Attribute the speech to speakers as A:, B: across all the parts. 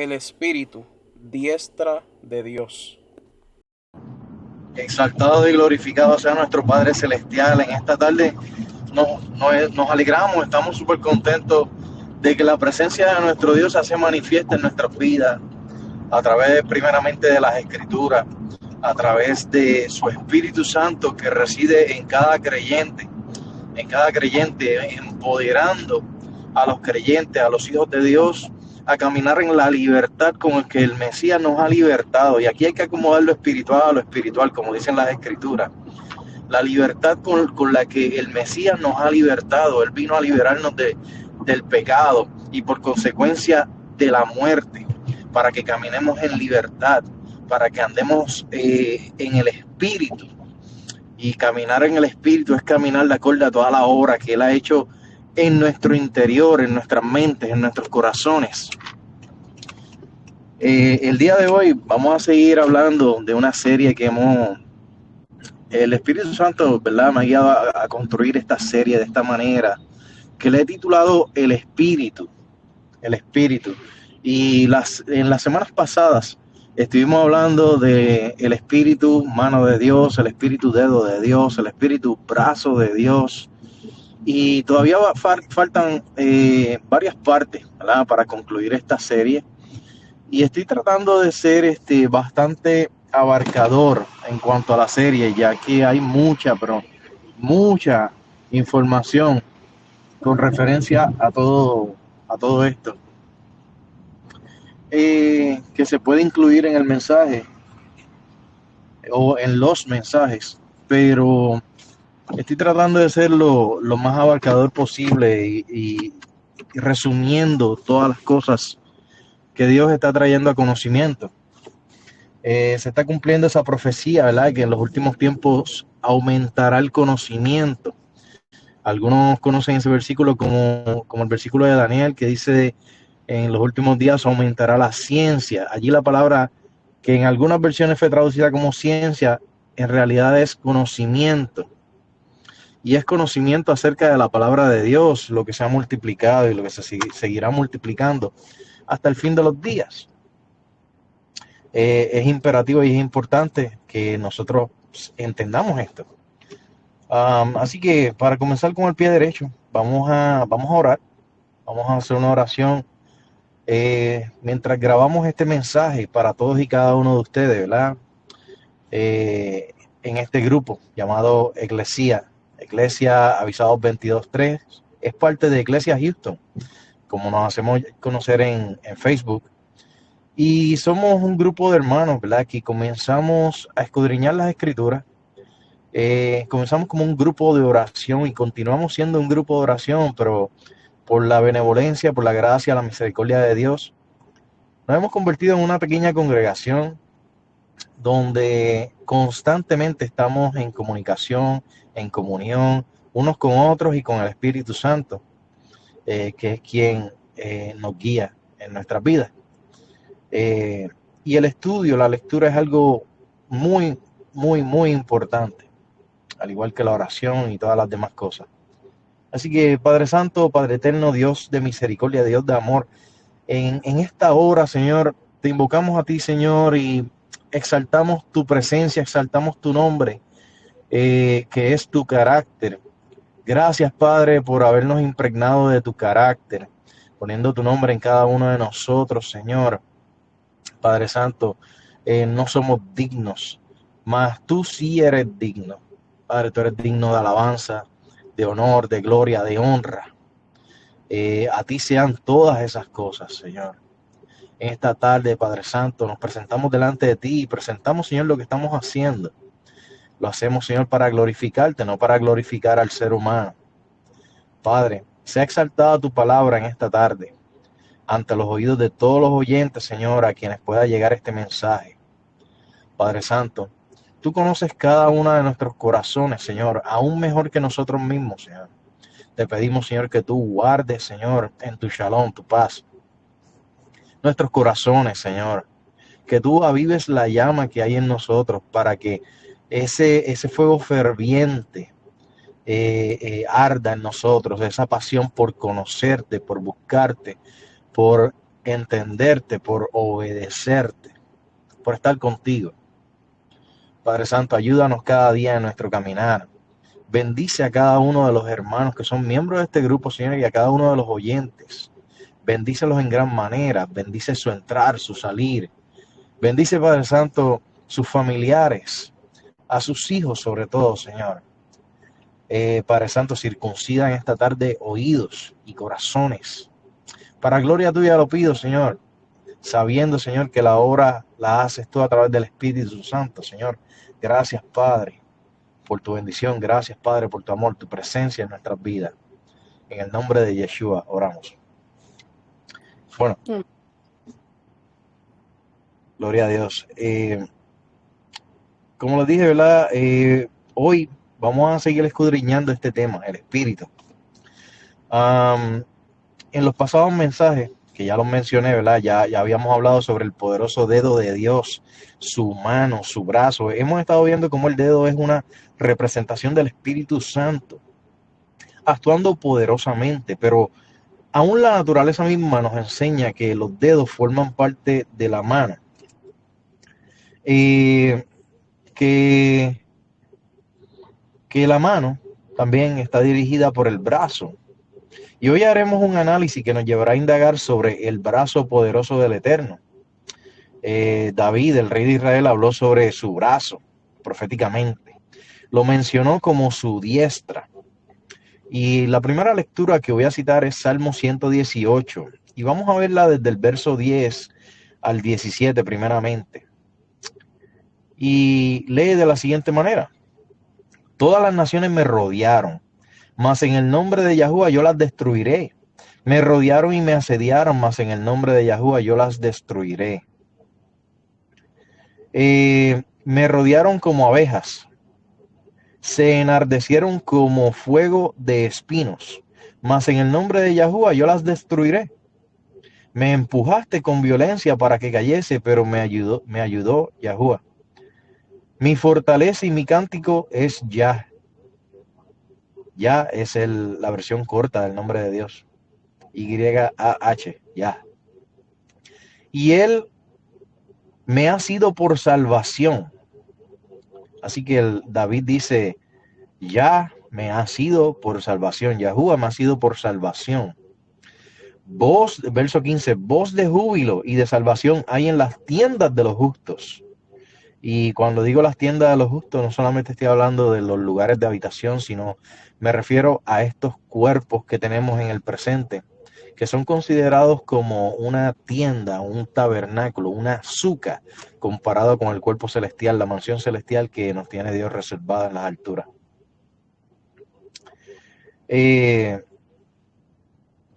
A: el Espíritu, diestra de Dios.
B: Exaltado y glorificado sea nuestro Padre Celestial. En esta tarde nos alegramos, estamos súper contentos de que la presencia de nuestro Dios se hace manifiesta en nuestras vidas a través primeramente de las Escrituras, a través de su Espíritu Santo que reside en cada creyente, empoderando a los creyentes, a los hijos de Dios, a caminar en la libertad con el que el Mesías nos ha libertado. Y aquí hay que acomodar lo espiritual a lo espiritual, como dicen las Escrituras. La libertad con la que el Mesías nos ha libertado. Él vino a liberarnos del pecado y por consecuencia de la muerte, para que caminemos en libertad, para que andemos en el Espíritu. Y caminar en el Espíritu es caminar de acuerdo a toda la obra que Él ha hecho en nuestro interior, en nuestras mentes, en nuestros corazones. El día de hoy vamos a seguir hablando de una serie el Espíritu Santo, ¿verdad?, me ha guiado a construir esta serie de esta manera, que le he titulado El Espíritu. El Espíritu. Y en las semanas pasadas estuvimos hablando de el Espíritu mano de Dios, el Espíritu dedo de Dios, el Espíritu brazo de Dios. Y todavía faltan varias partes, ¿verdad?, para concluir esta serie. Y estoy tratando de ser bastante abarcador en cuanto a la serie, ya que hay mucha información con referencia a todo esto. Que se puede incluir en el mensaje o en los mensajes, pero estoy tratando de ser lo más abarcador posible y resumiendo todas las cosas que Dios está trayendo a conocimiento. Se está cumpliendo esa profecía, ¿verdad?, que en los últimos tiempos aumentará el conocimiento. Algunos conocen ese versículo como el versículo de Daniel, que dice: en los últimos días aumentará la ciencia. Allí la palabra que en algunas versiones fue traducida como ciencia, en realidad es conocimiento. Y es conocimiento acerca de la palabra de Dios, lo que se ha multiplicado y lo que se seguirá multiplicando hasta el fin de los días. Es imperativo y es importante que nosotros entendamos esto. Así que para comenzar con el pie derecho, vamos a orar. Vamos a hacer una oración mientras grabamos este mensaje para todos y cada uno de ustedes, ¿verdad? En este grupo llamado Iglesia Avisados 22.3, es parte de Iglesia Houston, como nos hacemos conocer en Facebook. Y somos un grupo de hermanos, ¿verdad?, que comenzamos a escudriñar las Escrituras. Comenzamos como un grupo de oración y continuamos siendo un grupo de oración, pero por la benevolencia, por la gracia, la misericordia de Dios, nos hemos convertido en una pequeña congregación donde constantemente estamos en comunicación, en comunión, unos con otros y con el Espíritu Santo, que es quien nos guía en nuestras vidas. Y el estudio, la lectura es algo muy importante, al igual que la oración y todas las demás cosas. Así que, Padre Santo, Padre Eterno, Dios de misericordia, Dios de amor, en esta hora, Señor, te invocamos a ti, Señor, y exaltamos tu presencia, exaltamos tu nombre, que es tu carácter. Gracias, Padre, por habernos impregnado de tu carácter, poniendo tu nombre en cada uno de nosotros, Señor. Padre Santo, no somos dignos, mas tú sí eres digno. Padre, tú eres digno de alabanza, de honor, de gloria, de honra. A ti sean todas esas cosas, Señor. En esta tarde, Padre Santo, nos presentamos delante de ti y presentamos, Señor, lo que estamos haciendo. Lo hacemos, Señor, para glorificarte, no para glorificar al ser humano. Padre, sea exaltada tu palabra en esta tarde, ante los oídos de todos los oyentes, Señor, a quienes pueda llegar este mensaje. Padre Santo, tú conoces cada uno de nuestros corazones, Señor, aún mejor que nosotros mismos, Señor. Te pedimos, Señor, que tú guardes, Señor, en tu shalom, tu paz, nuestros corazones, Señor. Que tú avives la llama que hay en nosotros para que ese fuego ferviente arda en nosotros, esa pasión por conocerte, por buscarte, por entenderte, por obedecerte, por estar contigo. Padre Santo, ayúdanos cada día en nuestro caminar. Bendice a cada uno de los hermanos que son miembros de este grupo, Señor, y a cada uno de los oyentes. Bendícelos en gran manera. Bendice su entrar, su salir. Bendice, Padre Santo, sus familiares, a sus hijos sobre todo, Señor. Padre Santo, circuncida en esta tarde oídos y corazones. Para gloria tuya lo pido, Señor, sabiendo, Señor, que la obra la haces tú a través del Espíritu Santo, Señor. Gracias, Padre, por tu bendición. Gracias, Padre, por tu amor, tu presencia en nuestras vidas. En el nombre de Yeshua oramos. Bueno, gloria a Dios. Como les dije, ¿verdad? Hoy vamos a seguir escudriñando este tema, el Espíritu. En los pasados mensajes, que ya los mencioné, ¿verdad? Ya habíamos hablado sobre el poderoso dedo de Dios, su mano, su brazo. Hemos estado viendo cómo el dedo es una representación del Espíritu Santo, actuando poderosamente, pero aún la naturaleza misma nos enseña que los dedos forman parte de la mano. Que la mano también está dirigida por el brazo. Y hoy haremos un análisis que nos llevará a indagar sobre el brazo poderoso del Eterno. David, el rey de Israel, habló sobre su brazo proféticamente. Lo mencionó como su diestra. Y la primera lectura que voy a citar es Salmo 118. Y vamos a verla desde el verso 10 al 17 primeramente. Y lee de la siguiente manera. Todas las naciones me rodearon, mas en el nombre de Yahuwah yo las destruiré. Me rodearon y me asediaron, mas en el nombre de Yahuwah yo las destruiré. Me rodearon como abejas, se enardecieron como fuego de espinos, mas en el nombre de Yahuwah yo las destruiré. Me empujaste con violencia para que cayese, pero me ayudó Yahuwah. Mi fortaleza y mi cántico es Yah. Yah es la versión corta del nombre de Dios. Y-A-H, Yah. Y él me ha sido por salvación. Así que David dice, Yah me ha sido por salvación. Yahuwah me ha sido por salvación. Voz, verso 15, voz de júbilo y de salvación hay en las tiendas de los justos. Y cuando digo las tiendas de los justos, no solamente estoy hablando de los lugares de habitación, sino me refiero a estos cuerpos que tenemos en el presente, que son considerados como una tienda, un tabernáculo, una suca, comparado con el cuerpo celestial, la mansión celestial que nos tiene Dios reservada en las alturas.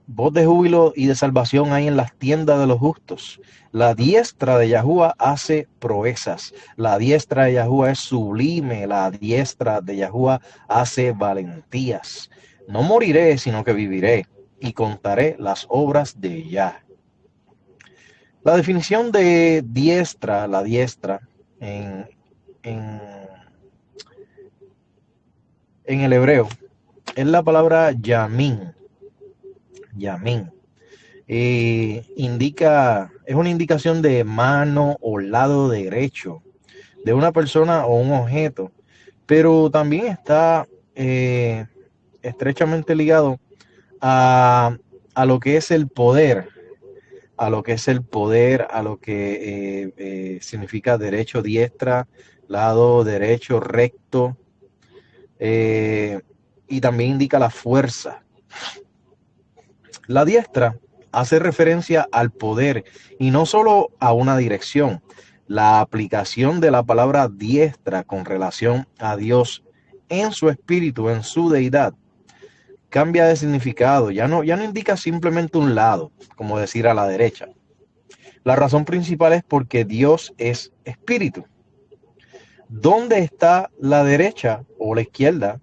B: Voz de júbilo y de salvación hay en las tiendas de los justos. La diestra de Yahuwah hace proezas. La diestra de Yahuwah es sublime. La diestra de Yahuwah hace valentías. No moriré, sino que viviré y contaré las obras de Yah. La definición de diestra, la diestra, en el hebreo, es la palabra yamin. Yamin. Es una indicación de mano o lado derecho de una persona o un objeto, pero también está estrechamente ligado a lo que es el poder, a lo que significa derecho, diestra, lado derecho, recto, y también indica la fuerza. La diestra hace referencia al poder y no solo a una dirección. La aplicación de la palabra diestra con relación a Dios en su espíritu, en su deidad, cambia de significado. Ya no indica simplemente un lado, como decir a la derecha. La razón principal es porque Dios es espíritu. ¿Dónde está la derecha o la izquierda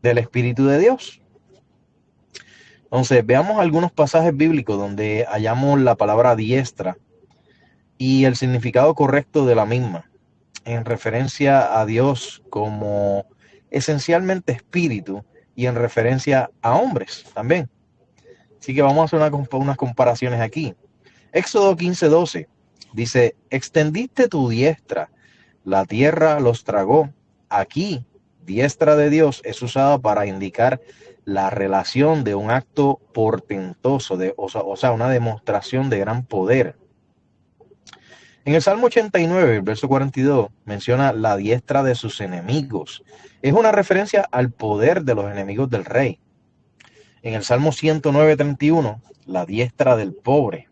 B: del espíritu de Dios? Entonces, veamos algunos pasajes bíblicos donde hallamos la palabra diestra y el significado correcto de la misma, en referencia a Dios como esencialmente espíritu y en referencia a hombres también. Así que vamos a hacer unas comparaciones aquí. Éxodo 15:12 dice, extendiste tu diestra, la tierra los tragó. Aquí, diestra de Dios es usada para indicar la relación de un acto portentoso, o sea, una demostración de gran poder. En el Salmo 89, el verso 42, menciona la diestra de sus enemigos. Es una referencia al poder de los enemigos del rey. En el Salmo 109:31, la diestra del pobre.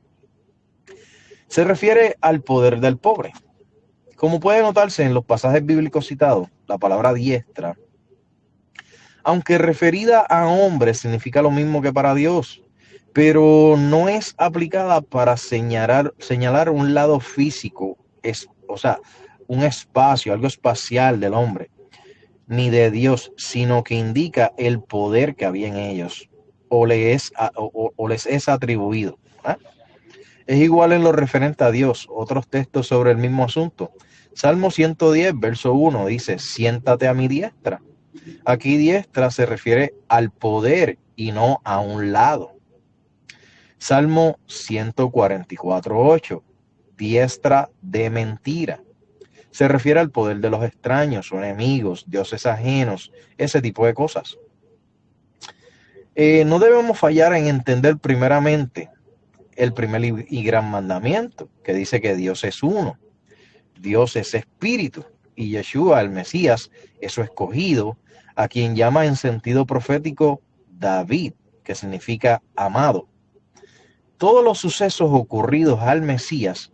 B: Se refiere al poder del pobre. Como puede notarse en los pasajes bíblicos citados, la palabra diestra, aunque referida a hombres, significa lo mismo que para Dios, pero no es aplicada para señalar un lado físico, o sea, un espacio, algo espacial del hombre, ni de Dios, sino que indica el poder que había en ellos, o les es atribuido. ¿Ah? Es igual en lo referente a Dios. Otros textos sobre el mismo asunto. Salmo 110, verso 1 dice, siéntate a mi diestra. Aquí diestra se refiere al poder y no a un lado. Salmo 144:8, diestra de mentira. Se refiere al poder de los extraños o enemigos, dioses ajenos, ese tipo de cosas. No debemos fallar en entender primeramente el primer y gran mandamiento, que dice que Dios es uno, Dios es espíritu, y Yeshua, el Mesías, es su escogido, a quien llama en sentido profético David, que significa amado. Todos los sucesos ocurridos al Mesías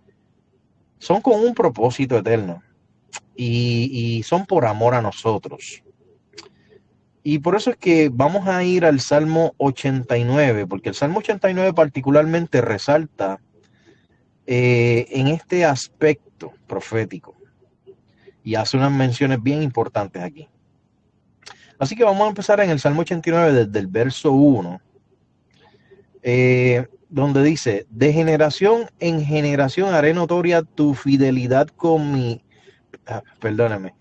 B: son con un propósito eterno y son por amor a nosotros. Y por eso es que vamos a ir al Salmo 89, porque el Salmo 89 particularmente resalta en este aspecto profético y hace unas menciones bien importantes aquí. Así que vamos a empezar en el Salmo 89 desde el verso 1, donde dice, de generación en generación haré notoria tu fidelidad con mi... perdóname,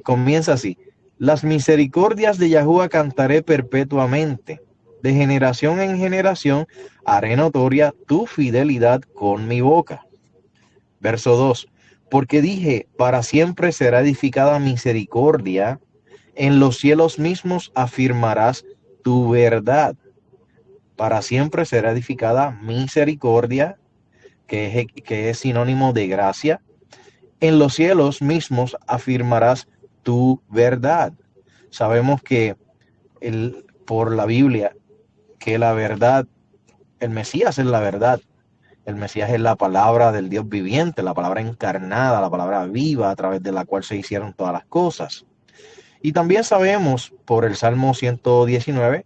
B: comienza así, las misericordias de Yahuwah cantaré perpetuamente, de generación en generación haré notoria tu fidelidad con mi boca. Verso 2, porque dije, para siempre será edificada misericordia, en los cielos mismos afirmarás tu verdad. Para siempre será edificada misericordia, que es sinónimo de gracia. En los cielos mismos afirmarás tu verdad. Sabemos que por la Biblia, que la verdad, el Mesías es la verdad. El Mesías es la palabra del Dios viviente, la palabra encarnada, la palabra viva a través de la cual se hicieron todas las cosas. Y también sabemos por el Salmo 119,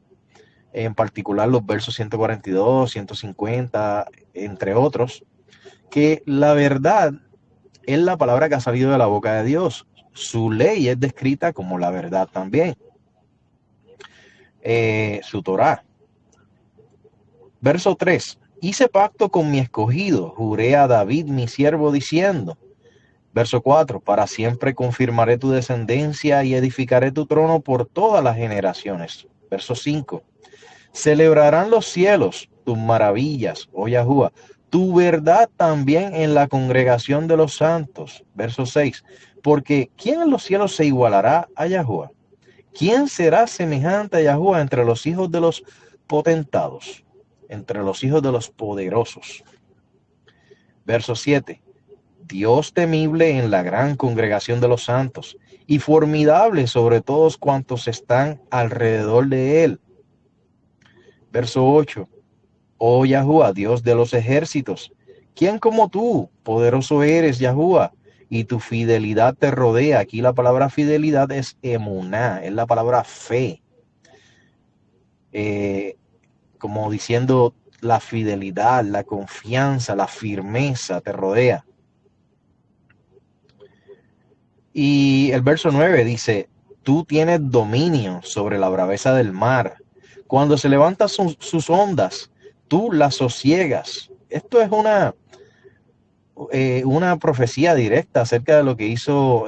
B: en particular los versos 142, 150, entre otros, que la verdad es la palabra que ha salido de la boca de Dios. Su ley es descrita como la verdad también. Su Torá. Verso 3. Hice pacto con mi escogido, juré a David mi siervo diciendo. Verso 4. Para siempre confirmaré tu descendencia y edificaré tu trono por todas las generaciones. Verso 5. Celebrarán los cielos tus maravillas, oh Yahuwah, tu verdad también en la congregación de los santos. Verso 6. Porque ¿quién en los cielos se igualará a Yahuwah? ¿Quién será semejante a Yahuwah entre los hijos de los potentados, entre los hijos de los poderosos? Verso 7. Dios temible en la gran congregación de los santos y formidable sobre todos cuantos están alrededor de él. Verso 8. Oh Yahuwah, Dios de los ejércitos, ¿quién como tú? Poderoso eres, Yahuwah, y tu fidelidad te rodea. Aquí la palabra fidelidad es emuná, es la palabra fe. Como diciendo la fidelidad, la confianza, la firmeza te rodea. Y el verso 9 dice, tú tienes dominio sobre la braveza del mar. Cuando se levantan sus ondas, tú las sosiegas. Esto es una profecía directa acerca de lo que hizo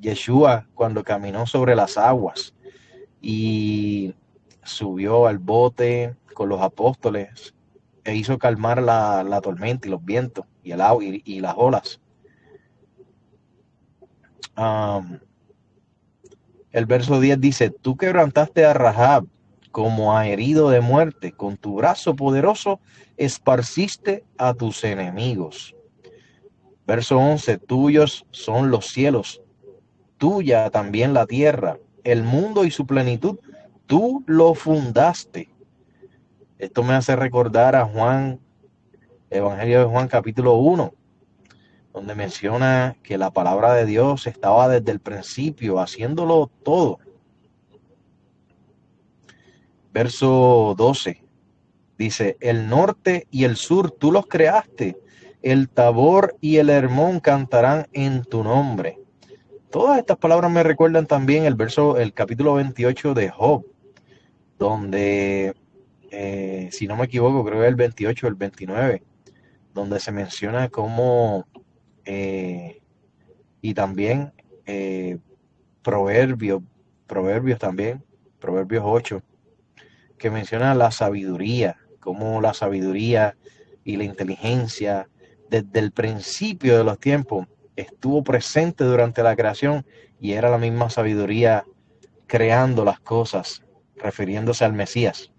B: Yeshua cuando caminó sobre las aguas. Y subió al bote con los apóstoles e hizo calmar la tormenta y los vientos y el agua y las olas. El verso 10 dice, tú quebrantaste a Rahab como a herido de muerte, con tu brazo poderoso esparciste a tus enemigos. Verso 11, tuyos son los cielos, tuya también la tierra, el mundo y su plenitud, tú lo fundaste. Esto me hace recordar a Juan, Evangelio de Juan capítulo 1, donde menciona que la palabra de Dios estaba desde el principio, haciéndolo todo. Verso 12 dice, el norte y el sur tú los creaste, el Tabor y el Hermón cantarán en tu nombre. Todas estas palabras me recuerdan también el capítulo 28 de Job, donde, si no me equivoco, creo que es el 28 o el 29, donde se menciona cómo, y también Proverbios también, Proverbios 8, que menciona la sabiduría, cómo la sabiduría y la inteligencia desde el principio de los tiempos estuvo presente durante la creación y era la misma sabiduría creando las cosas, refiriéndose al Mesías.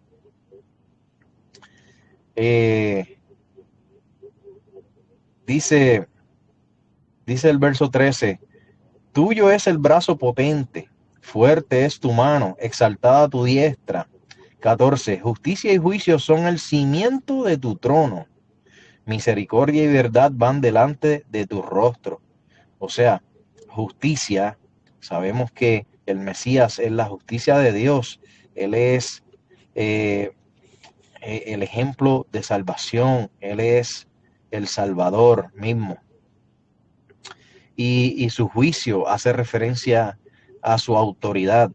B: Dice el verso 13, tuyo es el brazo potente, fuerte es tu mano, exaltada tu diestra. 14, justicia y juicio son el cimiento de tu trono. Misericordia y verdad van delante de tu rostro. O sea, justicia, sabemos que el Mesías es la justicia de Dios. Él es el ejemplo de salvación. Él es el Salvador mismo. Y su juicio hace referencia a su autoridad.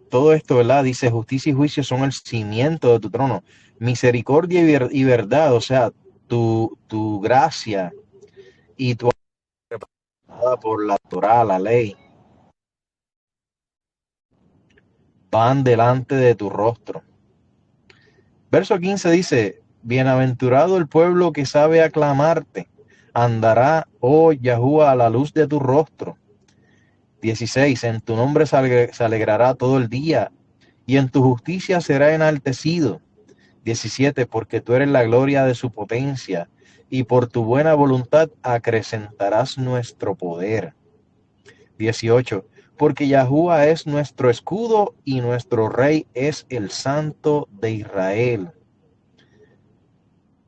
B: Todo esto, ¿verdad? Dice, justicia y juicio son el cimiento de tu trono. Misericordia y verdad, o sea, tu gracia y tu por la Torá, la ley, van delante de tu rostro. Verso 15 dice, bienaventurado el pueblo que sabe aclamarte, andará, oh Yahuwah, a la luz de tu rostro. 16, en tu nombre se alegrará todo el día, y en tu justicia será enaltecido. 17, porque tú eres la gloria de su potencia, y por tu buena voluntad acrecentarás nuestro poder. 18, porque Yahuwah es nuestro escudo y nuestro rey es el Santo de Israel.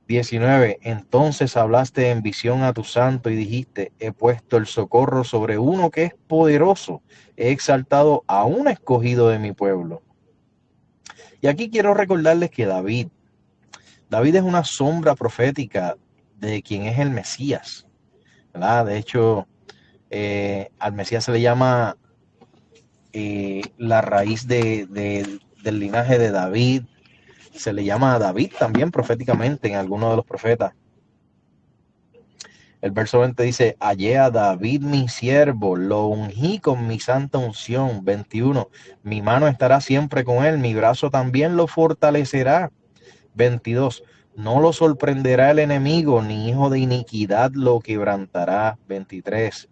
B: 19, entonces hablaste en visión a tu santo y dijiste, he puesto el socorro sobre uno que es poderoso, he exaltado a un escogido de mi pueblo. Y aquí quiero recordarles que David es una sombra profética de quien es el Mesías, ¿verdad? De hecho, al Mesías se le llama la raíz del linaje de David. Se le llama a David también proféticamente en algunos de los profetas. El verso 20 dice, hallé a David mi siervo, lo ungí con mi santa unción. 21, mi mano estará siempre con él, mi brazo también lo fortalecerá. 22, no lo sorprenderá el enemigo, ni hijo de iniquidad lo quebrantará. 23,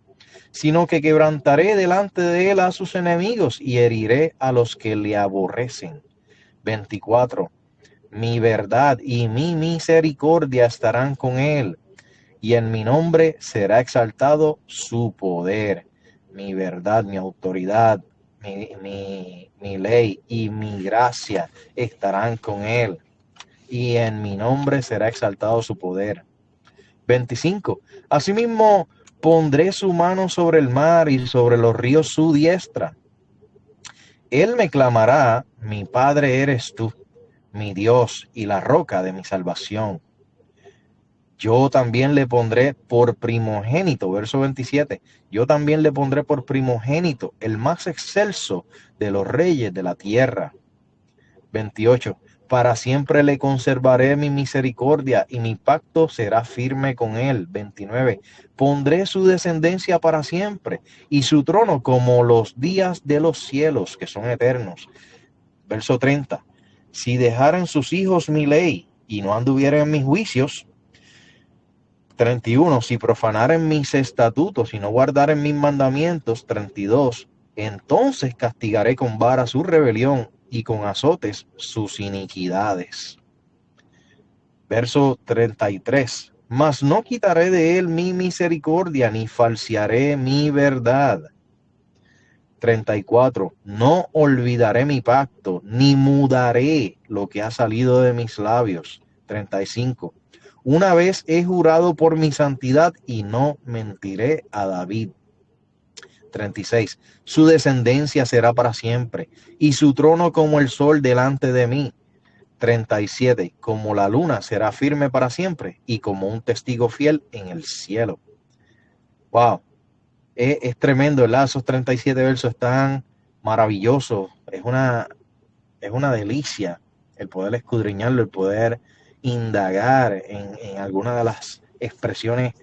B: sino que quebrantaré delante de él a sus enemigos y heriré a los que le aborrecen. 24, mi verdad y mi misericordia estarán con él, y en mi nombre será exaltado su poder. Mi verdad, mi autoridad, mi ley y mi gracia estarán con él, y en mi nombre será exaltado su poder. 25. Asimismo, pondré su mano sobre el mar y sobre los ríos su diestra. Él me clamará, mi Padre eres tú, mi Dios y la roca de mi salvación. Yo también le pondré por primogénito, verso 27, yo también le pondré por primogénito, el más excelso de los reyes de la tierra. 28, Para siempre le conservaré mi misericordia y mi pacto será firme con él. 29. Pondré su descendencia para siempre y su trono como los días de los cielos, que son eternos. Verso 30. Si dejaran sus hijos mi ley y no anduvieran en mis juicios. 31. Si profanaren mis estatutos y no guardaren mis mandamientos. 32. Entonces castigaré con vara su rebelión y con azotes sus iniquidades. Verso 33. Mas no quitaré de él mi misericordia, ni falsearé mi verdad. 34. No olvidaré mi pacto, ni mudaré lo que ha salido de mis labios. 35. Una vez he jurado por mi santidad y no mentiré a David. 36. Su descendencia será para siempre y su trono como el sol delante de mí. 37. Como la luna será firme para siempre y como un testigo fiel en el cielo. Wow. Es tremendo, ¿verdad? Esos 37 versos están maravillosos. Es una delicia el poder escudriñarlo, el poder indagar en algunas de las expresiones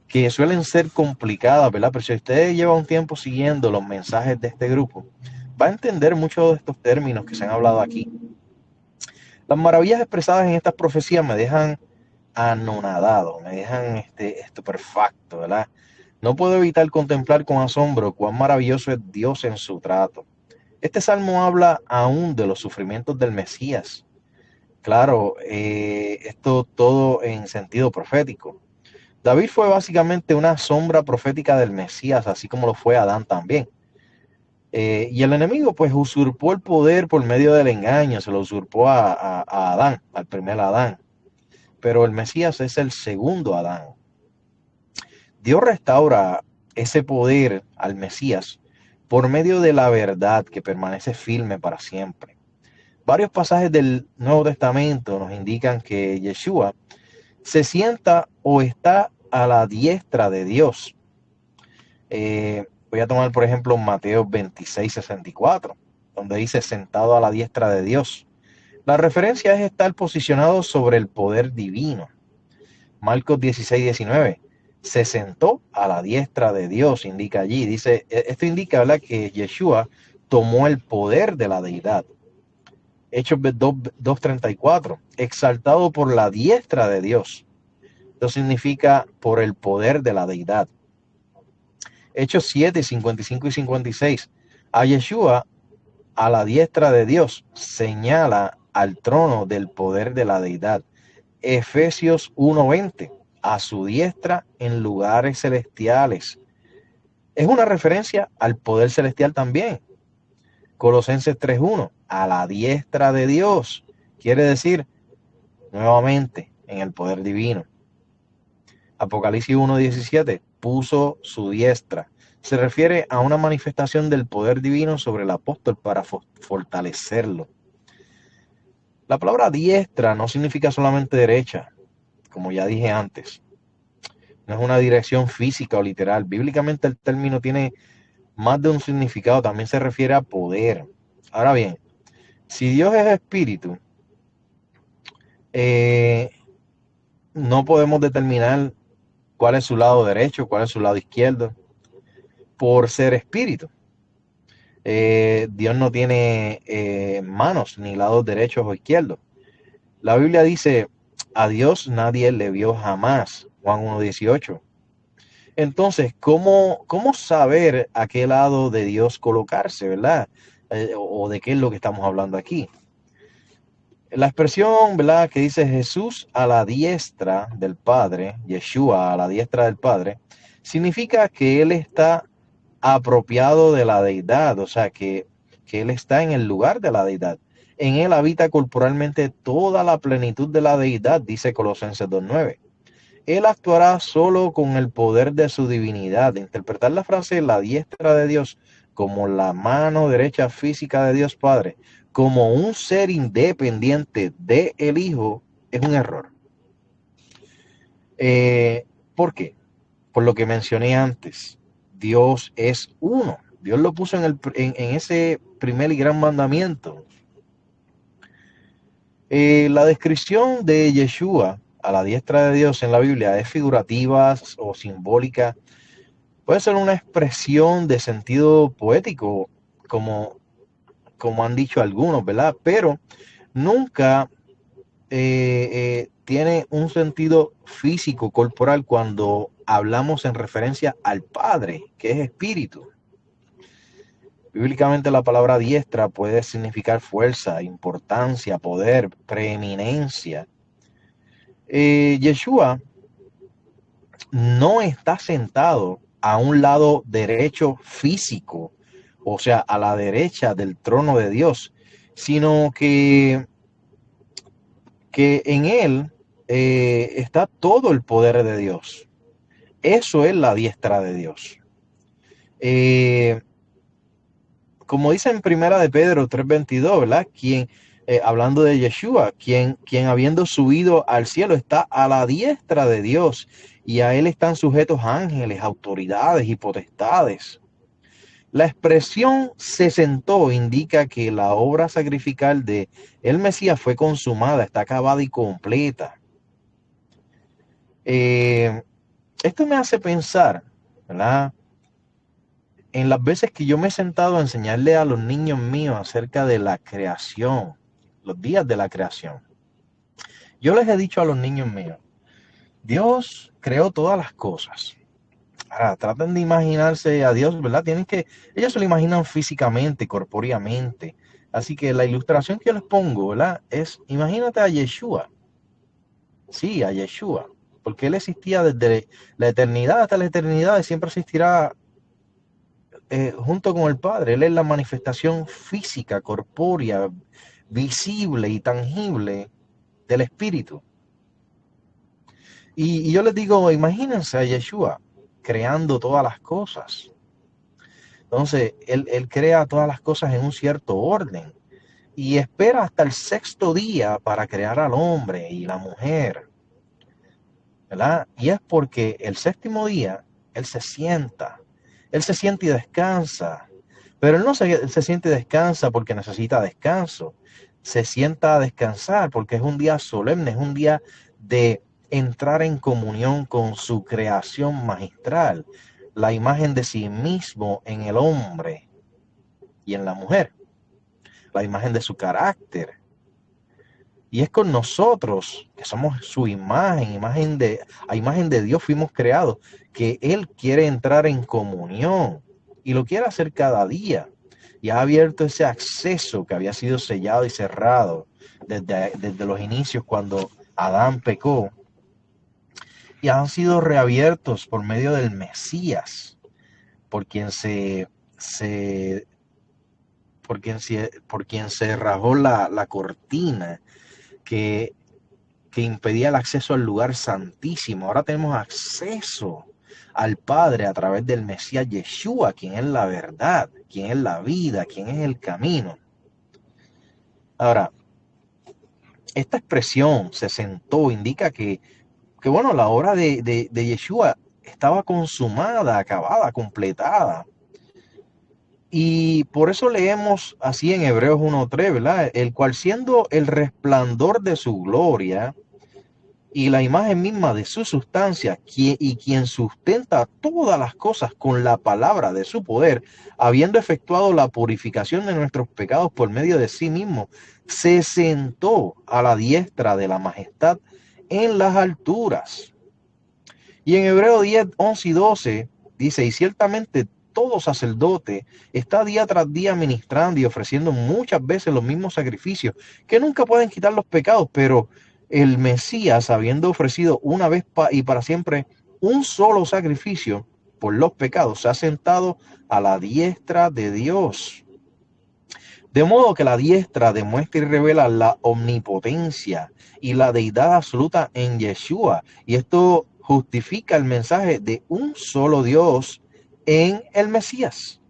B: que suelen ser complicadas, ¿verdad? Pero si usted lleva un tiempo siguiendo los mensajes de este grupo, va a entender muchos de estos términos que se han hablado aquí. Las maravillas expresadas en estas profecías me dejan anonadado, me dejan estupefacto, ¿verdad? No puedo evitar contemplar con asombro cuán maravilloso es Dios en su trato. Este salmo habla aún de los sufrimientos del Mesías. Claro, esto todo en sentido profético. David fue básicamente una sombra profética del Mesías, así como lo fue Adán también. Y el enemigo pues usurpó el poder por medio del engaño, se lo usurpó a Adán, al primer Adán. Pero el Mesías es el segundo Adán. Dios restaura ese poder al Mesías por medio de la verdad que permanece firme para siempre. Varios pasajes del Nuevo Testamento nos indican que Yeshua se sienta o está a la diestra de Dios. Voy a tomar, por ejemplo, Mateo 26:64, donde dice sentado a la diestra de Dios. La referencia es estar posicionado sobre el poder divino. Marcos 16:19, se sentó a la diestra de Dios, indica allí. Dice, esto indica, ¿verdad?, que Yeshua tomó el poder de la deidad. Hechos 2:34, exaltado por la diestra de Dios. Esto significa por el poder de la deidad. Hechos 7:55 y 56, a Yeshua a la diestra de Dios señala al trono del poder de la deidad. Efesios 1:20, a su diestra en lugares celestiales. Es una referencia al poder celestial también. Colosenses 3:1, a la diestra de Dios. Quiere decir, nuevamente, en el poder divino. Apocalipsis 1:17, puso su diestra. Se refiere a una manifestación del poder divino sobre el apóstol para fortalecerlo. La palabra diestra no significa solamente derecha, como ya dije antes. No es una dirección física o literal. Bíblicamente el término tiene más de un significado, también se refiere a poder. Ahora bien, si Dios es espíritu, no podemos determinar cuál es su lado derecho, cuál es su lado izquierdo, por ser espíritu. Dios no tiene manos, ni lados derechos o izquierdos. La Biblia dice, a Dios nadie le vio jamás, Juan 1:18. Entonces, ¿cómo saber a qué lado de Dios colocarse, verdad? O de qué es lo que estamos hablando aquí. La expresión, ¿verdad?, que dice Jesús a la diestra del Padre, Yeshua a la diestra del Padre, significa que Él está apropiado de la deidad, o sea, que Él está en el lugar de la deidad. En Él habita corporalmente toda la plenitud de la deidad, dice Colosenses 2:9. Él actuará solo con el poder de su divinidad. Interpretar la frase la diestra de Dios como la mano derecha física de Dios Padre, como un ser independiente de el Hijo, es un error. ¿Por qué? Por lo que mencioné antes, Dios es uno. Dios lo puso en ese primer y gran mandamiento. La descripción de Yeshua a la diestra de Dios en la Biblia es figurativa o simbólica. Puede ser una expresión de sentido poético, como, como han dicho algunos, ¿verdad? Pero nunca tiene un sentido físico, corporal, cuando hablamos en referencia al Padre, que es espíritu. Bíblicamente la palabra diestra puede significar fuerza, importancia, poder, preeminencia. Yeshua no está sentado a un lado derecho físico, o sea, a la derecha del trono de Dios, sino que en él está todo el poder de Dios. Eso es la diestra de Dios. Como dice en Primera de Pedro 3:22, ¿verdad? Hablando de Yeshua, quien habiendo subido al cielo está a la diestra de Dios, y a él están sujetos ángeles, autoridades y potestades. La expresión se sentó indica que la obra sacrificial de el Mesías fue consumada, está acabada y completa. Esto me hace pensar, ¿verdad?, en las veces que yo me he sentado a enseñarle a los niños míos acerca de la creación, los días de la creación. Yo les he dicho a los niños míos, Dios creó todas las cosas. Ahora, traten de imaginarse a Dios, ¿verdad? Ellos se lo imaginan físicamente, corpóreamente. Así que la ilustración que yo les pongo, ¿verdad?, es, imagínate a Yeshua. Sí, a Yeshua. Porque Él existía desde la eternidad hasta la eternidad y siempre existirá junto con el Padre. Él es la manifestación física, corpórea, visible y tangible del Espíritu. Y yo les digo, imagínense a Yeshua creando todas las cosas. Entonces, él crea todas las cosas en un cierto orden y espera hasta el sexto día para crear al hombre y la mujer, ¿verdad? Y es porque el séptimo día él se sienta y descansa. Pero él no se siente y descansa porque necesita descanso. Se sienta a descansar porque es un día solemne, es un día de entrar en comunión con su creación magistral, la imagen de sí mismo en el hombre y en la mujer, la imagen de su carácter. Y es con nosotros, que somos su imagen, a imagen de Dios fuimos creados, que Él quiere entrar en comunión y lo quiere hacer cada día. Y ha abierto ese acceso que había sido sellado y cerrado desde los inicios cuando Adán pecó. Y han sido reabiertos por medio del Mesías, por quien por quien se rajó la cortina que impedía el acceso al lugar santísimo. Ahora tenemos acceso al Padre a través del Mesías Yeshua, quien es la verdad, quien es la vida, quien es el camino. Ahora, esta expresión se sentó, indica que bueno, la obra de Yeshua estaba consumada, acabada, completada. Y por eso leemos así en Hebreos 1:3, ¿verdad? El cual, siendo el resplandor de su gloria y la imagen misma de su sustancia, y quien sustenta todas las cosas con la palabra de su poder, habiendo efectuado la purificación de nuestros pecados por medio de sí mismo, se sentó a la diestra de la majestad en las alturas. Y en Hebreos 10, 11 y 12 dice, y ciertamente todo sacerdote está día tras día ministrando y ofreciendo muchas veces los mismos sacrificios que nunca pueden quitar los pecados, pero el Mesías, habiendo ofrecido una vez y para siempre un solo sacrificio por los pecados, se ha sentado a la diestra de Dios. De modo que la diestra demuestra y revela la omnipotencia y la deidad absoluta en Yeshua. Y esto justifica el mensaje de un solo Dios en el Mesías.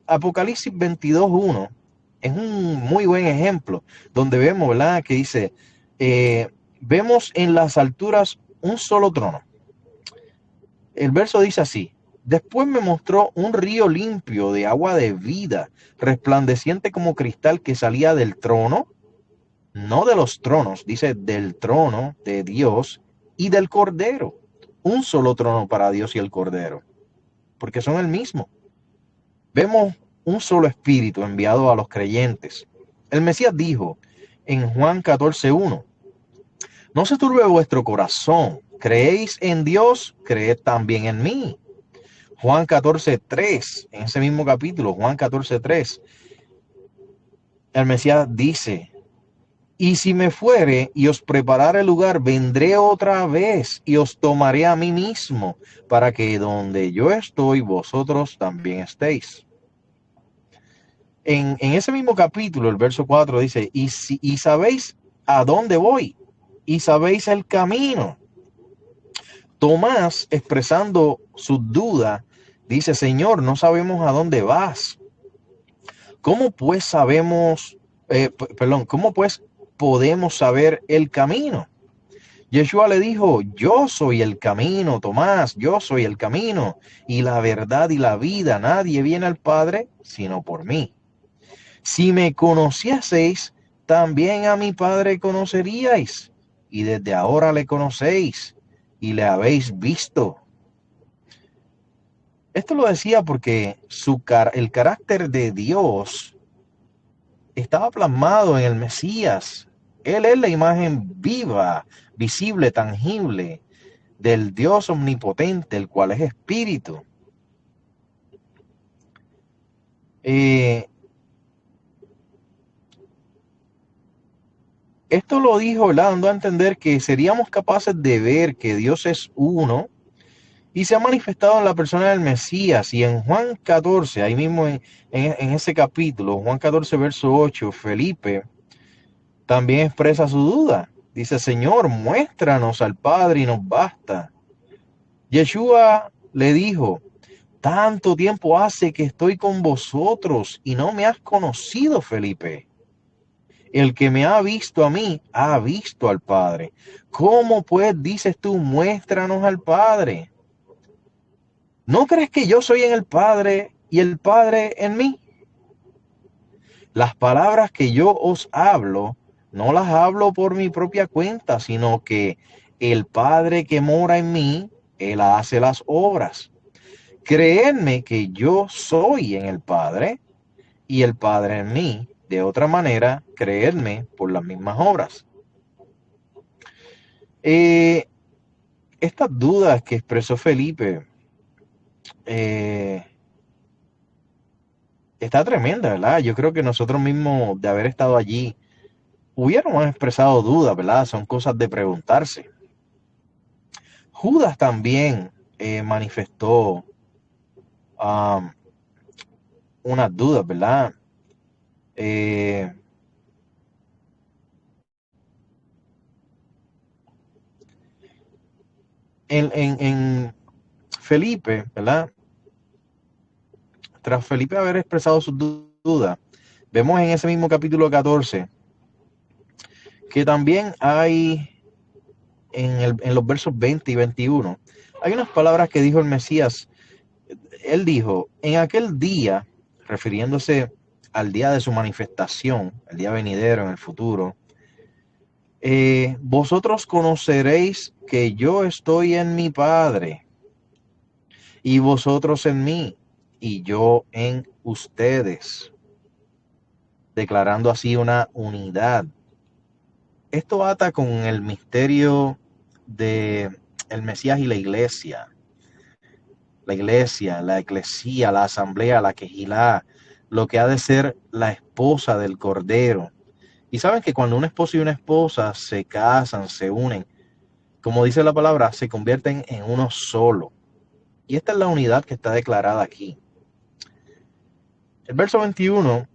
B: Apocalipsis 22:1 es un muy buen ejemplo, donde vemos, ¿verdad?, que dice, vemos en las alturas un solo trono. El verso dice así, después me mostró un río limpio de agua de vida, resplandeciente como cristal, que salía del trono no de los tronos, dice del trono de Dios y del Cordero. Un solo trono para Dios y el Cordero, porque son el mismo. Vemos un solo espíritu enviado a los creyentes. El Mesías dijo en Juan 14:1, no se turbe vuestro corazón, creéis en Dios, creed también en mí. Juan 14:3, en ese mismo capítulo, Juan 14:3, el Mesías dice, y si me fuere y os preparare lugar, vendré otra vez y os tomaré a mí mismo, para que donde yo estoy, vosotros también estéis. En ese mismo capítulo, el verso 4 dice, y sabéis a dónde voy, y sabéis el camino. Tomás, expresando su duda, dice, Señor, no sabemos a dónde vas. ¿Cómo pues cómo pues podemos saber el camino? Yeshua le dijo, yo soy el camino, Tomás, yo soy el camino y la verdad y la vida. Nadie viene al Padre sino por mí. Si me conocieseis, también a mi Padre conoceríais, y desde ahora le conocéis y le habéis visto. Esto lo decía porque el carácter de Dios estaba plasmado en el Mesías. Él es la imagen viva, visible, tangible del Dios omnipotente, el cual es espíritu. Esto lo dijo, ¿verdad?, dando a entender que seríamos capaces de ver que Dios es uno y se ha manifestado en la persona del Mesías. Y en Juan 14, ahí mismo en ese capítulo, Juan 14, verso 8, Felipe también expresa su duda. Dice, Señor, muéstranos al Padre y nos basta. Yeshua le dijo, tanto tiempo hace que estoy con vosotros y no me has conocido, Felipe. El que me ha visto a mí, ha visto al Padre. ¿Cómo pues dices tú, muéstranos al Padre? ¿No crees que yo soy en el Padre y el Padre en mí? Las palabras que yo os hablo, no las hablo por mi propia cuenta, sino que el Padre que mora en mí, Él hace las obras. Creedme que yo soy en el Padre y el Padre en mí. De otra manera, creedme por las mismas obras. Estas dudas que expresó Felipe está tremenda, ¿verdad? Yo creo que nosotros mismos, de haber estado allí, hubiéramos expresado dudas, ¿verdad? Son cosas de preguntarse. Judas también manifestó unas dudas, ¿verdad? En Felipe, ¿verdad? Tras Felipe haber expresado sus dudas, vemos en ese mismo capítulo 14 que también hay en los versos 20 y 21, hay unas palabras que dijo el Mesías. Él dijo, en aquel día, refiriéndose al día de su manifestación, el día venidero en el futuro, vosotros conoceréis que yo estoy en mi Padre y vosotros en mí y yo en ustedes, declarando así una unidad. Esto ata con el misterio de el Mesías y la iglesia, la eclesía, la asamblea, la quejilá, lo que ha de ser la esposa del Cordero. Y saben que cuando un esposo y una esposa se casan, se unen, como dice la palabra, se convierten en uno solo. Y esta es la unidad que está declarada aquí. El verso 21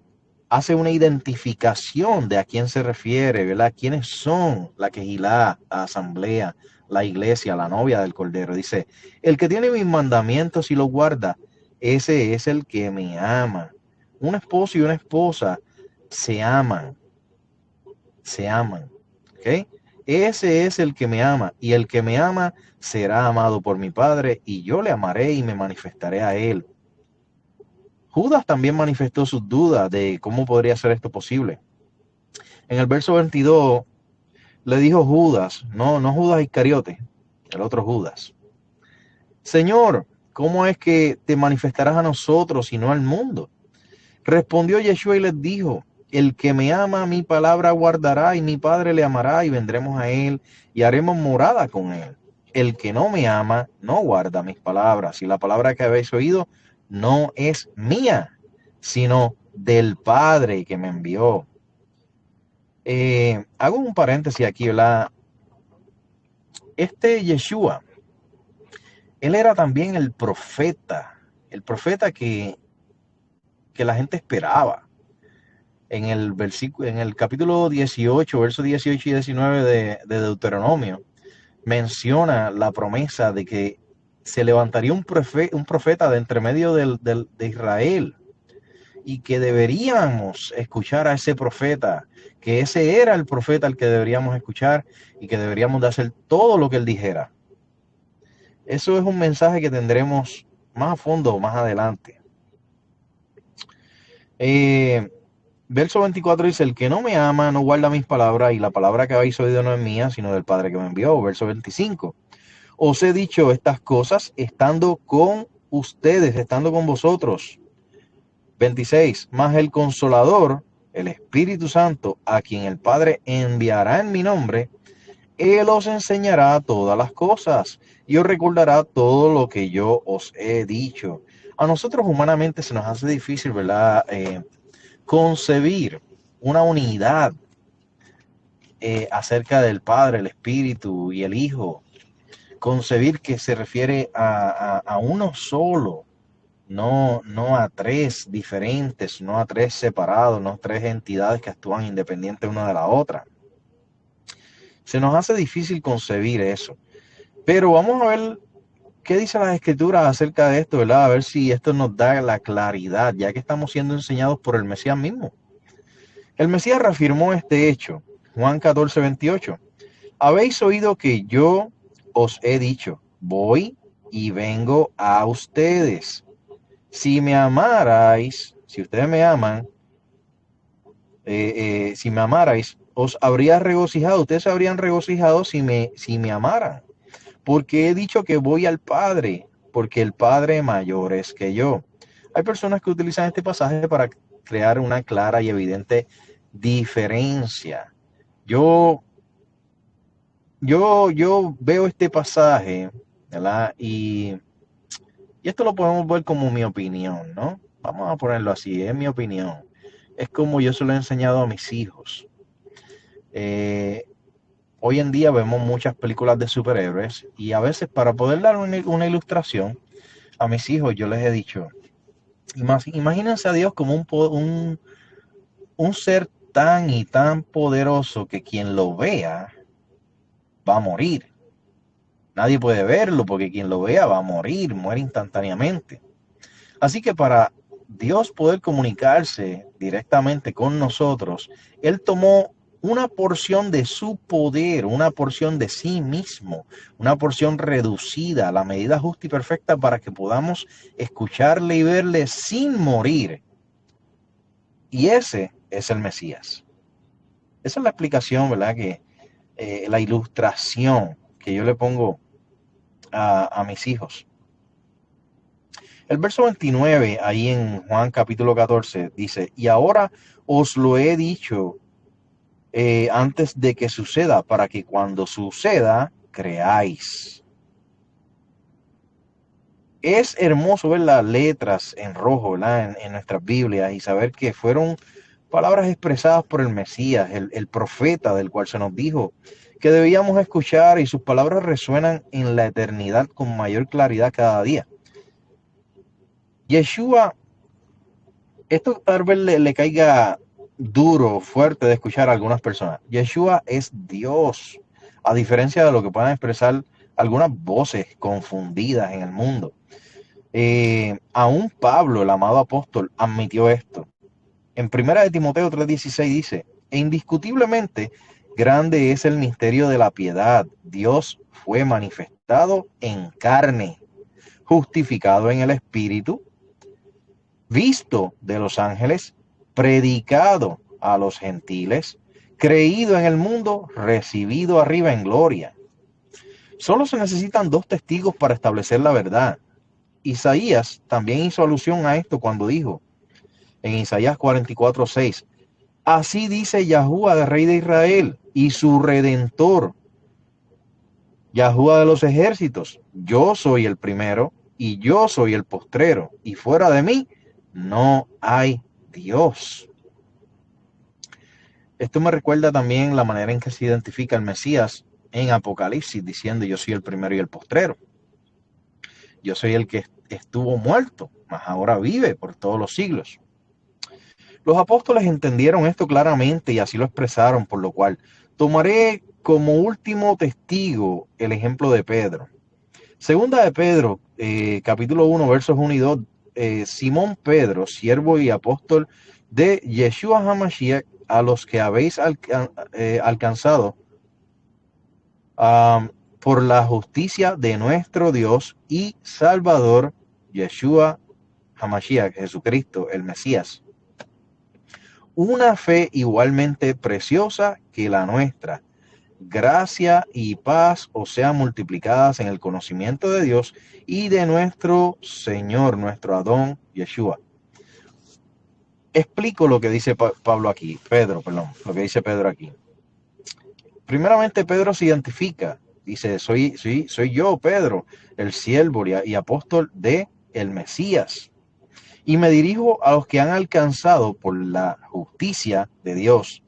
B: hace una identificación de a quién se refiere, ¿verdad? ¿Quiénes son la quejilá, la asamblea, la iglesia, la novia del Cordero? Dice, el que tiene mis mandamientos y los guarda, ese es el que me ama. Un esposo y una esposa se aman, ¿ok? Ese es el que me ama, y el que me ama será amado por mi Padre, y yo le amaré y me manifestaré a él. Judas también manifestó sus dudas de cómo podría ser esto posible. En el verso 22 le dijo Judas, no Judas Iscariote, el otro Judas: Señor, ¿cómo es que te manifestarás a nosotros y no al mundo? Respondió Yeshua y les dijo: el que me ama, mi palabra guardará, y mi Padre le amará, y vendremos a él y haremos morada con él. El que no me ama, no guarda mis palabras, y la palabra que habéis oído no es mía, sino del Padre que me envió. Hago un paréntesis aquí, ¿verdad? Este Yeshua, él era también el profeta que la gente esperaba. En el versículo, en el capítulo 18, versos 18 y 19 de Deuteronomio, menciona la promesa de que se levantaría un profeta de entre medio de Israel, y que deberíamos escuchar a ese profeta, que ese era el profeta al que deberíamos escuchar, y que deberíamos de hacer todo lo que él dijera. Eso es un mensaje que tendremos más a fondo, más adelante. Verso 24 dice: el que no me ama no guarda mis palabras, y la palabra que habéis oído no es mía, sino del Padre que me envió. Verso 25: os he dicho estas cosas estando con ustedes, estando con vosotros. 26: mas el Consolador, el Espíritu Santo, a quien el Padre enviará en mi nombre, Él os enseñará todas las cosas y os recordará todo lo que yo os he dicho. A nosotros humanamente se nos hace difícil, ¿verdad?, concebir una unidad acerca del Padre, el Espíritu y el Hijo. Concebir que se refiere a uno solo, no a tres diferentes, no a tres separados, no a tres entidades que actúan independientes una de la otra. Se nos hace difícil concebir eso. Pero vamos a ver qué dice las Escrituras acerca de esto, ¿verdad? A ver si esto nos da la claridad, ya que estamos siendo enseñados por el Mesías mismo. El Mesías reafirmó este hecho. Juan 14, 28. Habéis oído que yo os he dicho: voy y vengo a ustedes. Si me amarais, si ustedes me aman, si me amarais, os habría regocijado. Ustedes se habrían regocijado si me amaran. Porque he dicho que voy al Padre, porque el Padre mayor es que yo. Hay personas que utilizan este pasaje para crear una clara y evidente diferencia. Yo veo este pasaje, ¿verdad? Y esto lo podemos ver como mi opinión, ¿no? Vamos a ponerlo así, es mi opinión. Es como yo se lo he enseñado a mis hijos. Hoy en día vemos muchas películas de superhéroes, y a veces, para poder dar una ilustración a mis hijos, yo les he dicho: imagínense a Dios como un ser tan y tan poderoso que quien lo vea va a morir. Nadie puede verlo, porque quien lo vea va a morir, muere instantáneamente. Así que para Dios poder comunicarse directamente con nosotros, Él tomó una porción de su poder, una porción de sí mismo, una porción reducida a la medida justa y perfecta para que podamos escucharle y verle sin morir. Y ese es el Mesías. Esa es la explicación, ¿verdad? Que la ilustración que yo le pongo a mis hijos. El verso 29, ahí en Juan capítulo 14, dice: y ahora os lo he dicho antes de que suceda, para que cuando suceda, creáis. Es hermoso ver las letras en rojo, ¿verdad?, en nuestras Biblias, y saber que fueron palabras expresadas por el Mesías, el profeta del cual se nos dijo que debíamos escuchar, y sus palabras resuenan en la eternidad con mayor claridad cada día. Yeshua, esto tal vez le caiga duro, fuerte de escuchar a algunas personas. Yeshua es Dios, a diferencia de lo que puedan expresar algunas voces confundidas en el mundo. Aún Pablo, el amado apóstol, admitió esto. En 1 de Timoteo 3:16 dice: e indiscutiblemente grande es el misterio de la piedad. Dios fue manifestado en carne, justificado en el Espíritu, visto de los ángeles, predicado a los gentiles, creído en el mundo, recibido arriba en gloria. Solo se necesitan 2 testigos para establecer la verdad. Isaías también hizo alusión a esto cuando dijo en Isaías 44:6, así dice Yahuwah, el Rey de Israel y su Redentor, Yahuwah de los ejércitos, yo soy el primero y yo soy el postrero, y fuera de mí no hay Dios. Esto me recuerda también la manera en que se identifica el Mesías en Apocalipsis, diciendo yo soy el primero y el postrero. Yo soy el que estuvo muerto, mas ahora vive por todos los siglos. Los apóstoles entendieron esto claramente y así lo expresaron, por lo cual tomaré como último testigo el ejemplo de Pedro. Segunda de Pedro, capítulo 1, versos 1 y 2. Simón Pedro, siervo y apóstol de Yeshua HaMashiach, a los que habéis alcanzado por la justicia de nuestro Dios y Salvador, Yeshua HaMashiach, Jesucristo, el Mesías. Una fe igualmente preciosa que la nuestra. Gracia y paz os sean multiplicadas en el conocimiento de Dios y de nuestro Señor, nuestro Adón, Yeshua. Explico lo que dice lo que dice Pedro aquí. Primeramente, Pedro se identifica, dice, soy yo, Pedro, el siervo y apóstol de el Mesías. Y me dirijo a los que han alcanzado por la justicia de Dios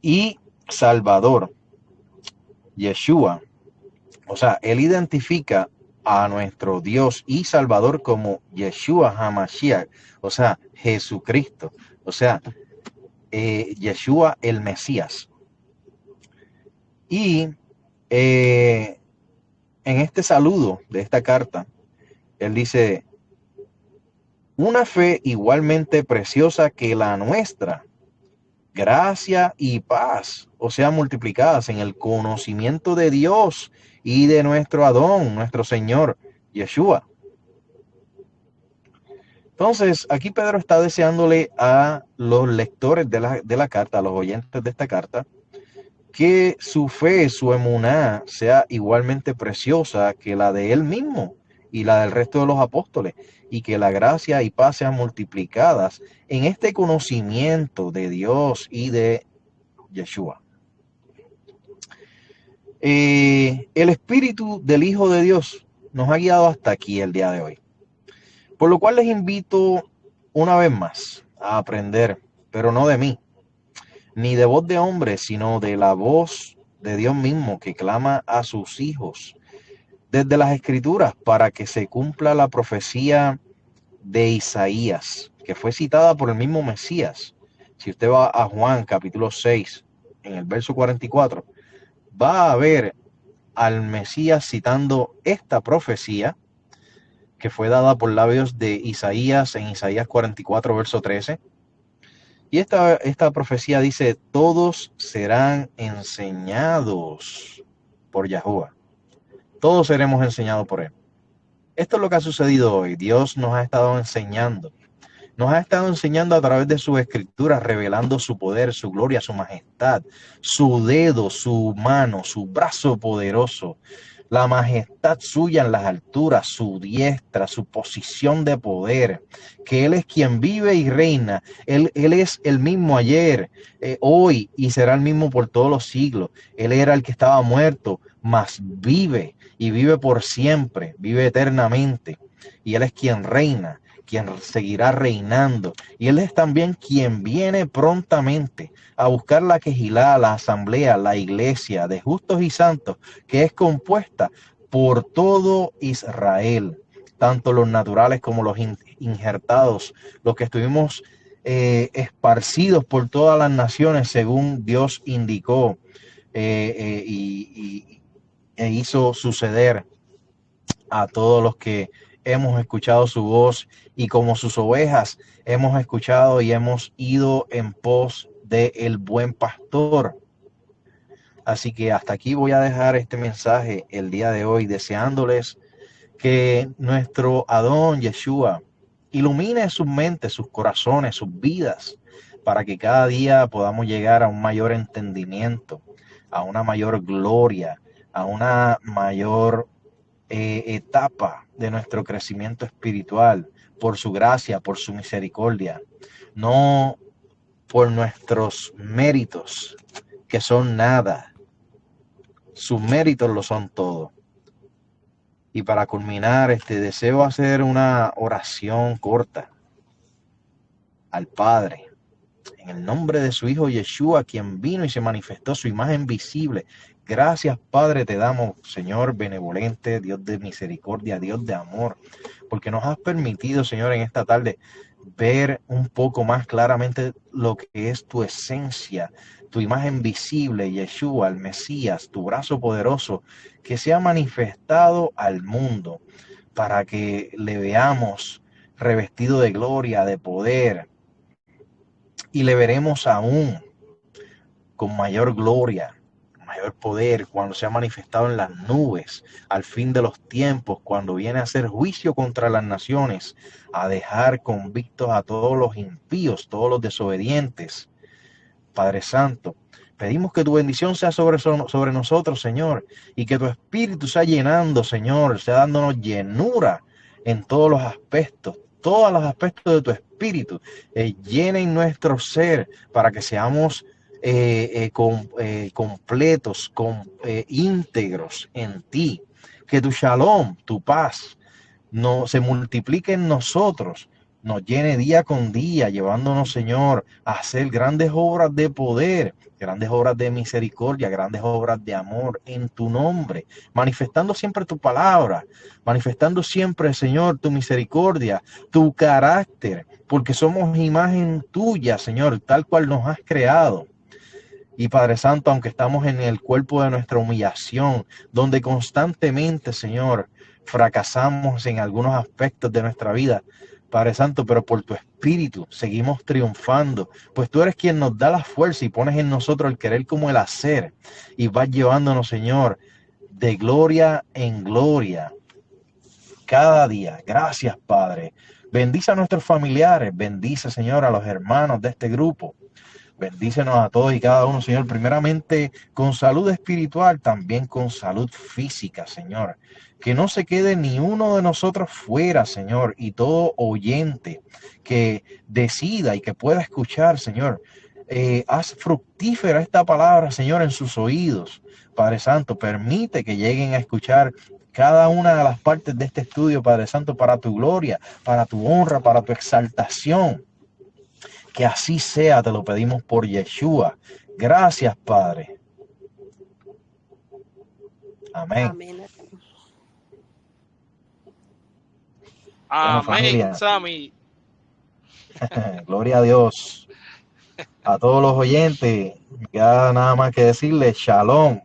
B: y Salvador, Yeshua. O sea, él identifica a nuestro Dios y Salvador como Yeshua HaMashiach, o sea, Jesucristo, o sea, Yeshua el Mesías. Y en este saludo de esta carta, él dice, una fe igualmente preciosa que la nuestra, gracia y paz, o sea, multiplicadas en el conocimiento de Dios y de nuestro Adón, nuestro Señor, Yeshua. Entonces, aquí Pedro está deseándole a los lectores de la carta, a los oyentes de esta carta, que su fe, su emuná, sea igualmente preciosa que la de él mismo y la del resto de los apóstoles, y que la gracia y paz sean multiplicadas en este conocimiento de Dios y de Yeshua. El Espíritu del Hijo de Dios nos ha guiado hasta aquí el día de hoy. Por lo cual les invito una vez más a aprender, pero no de mí, ni de voz de hombre, sino de la voz de Dios mismo que clama a sus hijos desde las Escrituras para que se cumpla la profecía de Isaías, que fue citada por el mismo Mesías. Si usted va a Juan capítulo 6, en el verso 44, va a ver al Mesías citando esta profecía que fue dada por labios de Isaías en Isaías 44, verso 13. Y esta profecía dice, todos serán enseñados por Yahuwah. Todos seremos enseñados por él. Esto es lo que ha sucedido hoy. Dios nos ha estado enseñando. Nos ha estado enseñando a través de sus escrituras, revelando su poder, su gloria, su majestad, su dedo, su mano, su brazo poderoso, la majestad suya en las alturas, su diestra, su posición de poder, que Él es quien vive y reina. Él es el mismo ayer, hoy y será el mismo por todos los siglos. Él era el que estaba muerto, mas vive y vive por siempre, vive eternamente. Y Él es quien reina, quien seguirá reinando. Y Él es también quien viene prontamente a buscar la quejilá, la asamblea, la iglesia de justos y santos, que es compuesta por todo Israel, tanto los naturales como los injertados, los que estuvimos esparcidos por todas las naciones según Dios indicó e hizo suceder a todos los que hemos escuchado su voz y como sus ovejas hemos escuchado y hemos ido en pos del buen pastor. Así que hasta aquí voy a dejar este mensaje el día de hoy, deseándoles que nuestro Adón Yeshua ilumine sus mentes, sus corazones, sus vidas, para que cada día podamos llegar a un mayor entendimiento, a una mayor gloria, a una mayor etapa de nuestro crecimiento espiritual, por su gracia, por su misericordia, no por nuestros méritos, que son nada. Sus méritos lo son todo. Y para culminar, deseo hacer una oración corta al Padre, en el nombre de su Hijo Yeshua, quien vino y se manifestó su imagen visible. Gracias, Padre, te damos, Señor benevolente, Dios de misericordia, Dios de amor, porque nos has permitido, Señor, en esta tarde ver un poco más claramente lo que es tu esencia, tu imagen visible, Yeshua, el Mesías, tu brazo poderoso, que se ha manifestado al mundo, para que le veamos revestido de gloria, de poder, y le veremos aún con mayor gloria, mayor poder, cuando se ha manifestado en las nubes, al fin de los tiempos, cuando viene a hacer juicio contra las naciones, a dejar convictos a todos los impíos, todos los desobedientes. Padre Santo, pedimos que tu bendición sea sobre nosotros, Señor, y que tu Espíritu sea llenando, Señor, sea dándonos llenura en todos los aspectos de tu Espíritu, llenen nuestro ser para que seamos completos, íntegros en ti. Que tu shalom, tu paz, no se multiplique en nosotros, nos llene día con día, llevándonos, Señor, a hacer grandes obras de poder, grandes obras de misericordia, grandes obras de amor en tu nombre, manifestando siempre tu palabra, manifestando siempre, Señor, tu misericordia, tu carácter, porque somos imagen tuya, Señor, tal cual nos has creado. Y Padre Santo, aunque estamos en el cuerpo de nuestra humillación, donde constantemente, Señor, fracasamos en algunos aspectos de nuestra vida, Padre Santo, pero por tu Espíritu seguimos triunfando, pues tú eres quien nos da la fuerza y pones en nosotros el querer como el hacer, y vas llevándonos, Señor, de gloria en gloria, cada día. Gracias, Padre. Bendice a nuestros familiares, bendice, Señor, a los hermanos de este grupo. Bendícenos a todos y cada uno, Señor, primeramente con salud espiritual, también con salud física, Señor. Que no se quede ni uno de nosotros fuera, Señor, y todo oyente que decida y que pueda escuchar, Señor. Haz fructífera esta palabra, Señor, en sus oídos. Padre Santo, permite que lleguen a escuchar cada una de las partes de este estudio, Padre Santo, para tu gloria, para tu honra, para tu exaltación. Que así sea, te lo pedimos por Yeshua. Gracias, Padre. Amén.
C: Amén.
B: Bueno,
D: Amén,
B: familia.
D: Sammy.
B: Gloria a Dios. A todos los oyentes, me queda nada más que decirles Shalom.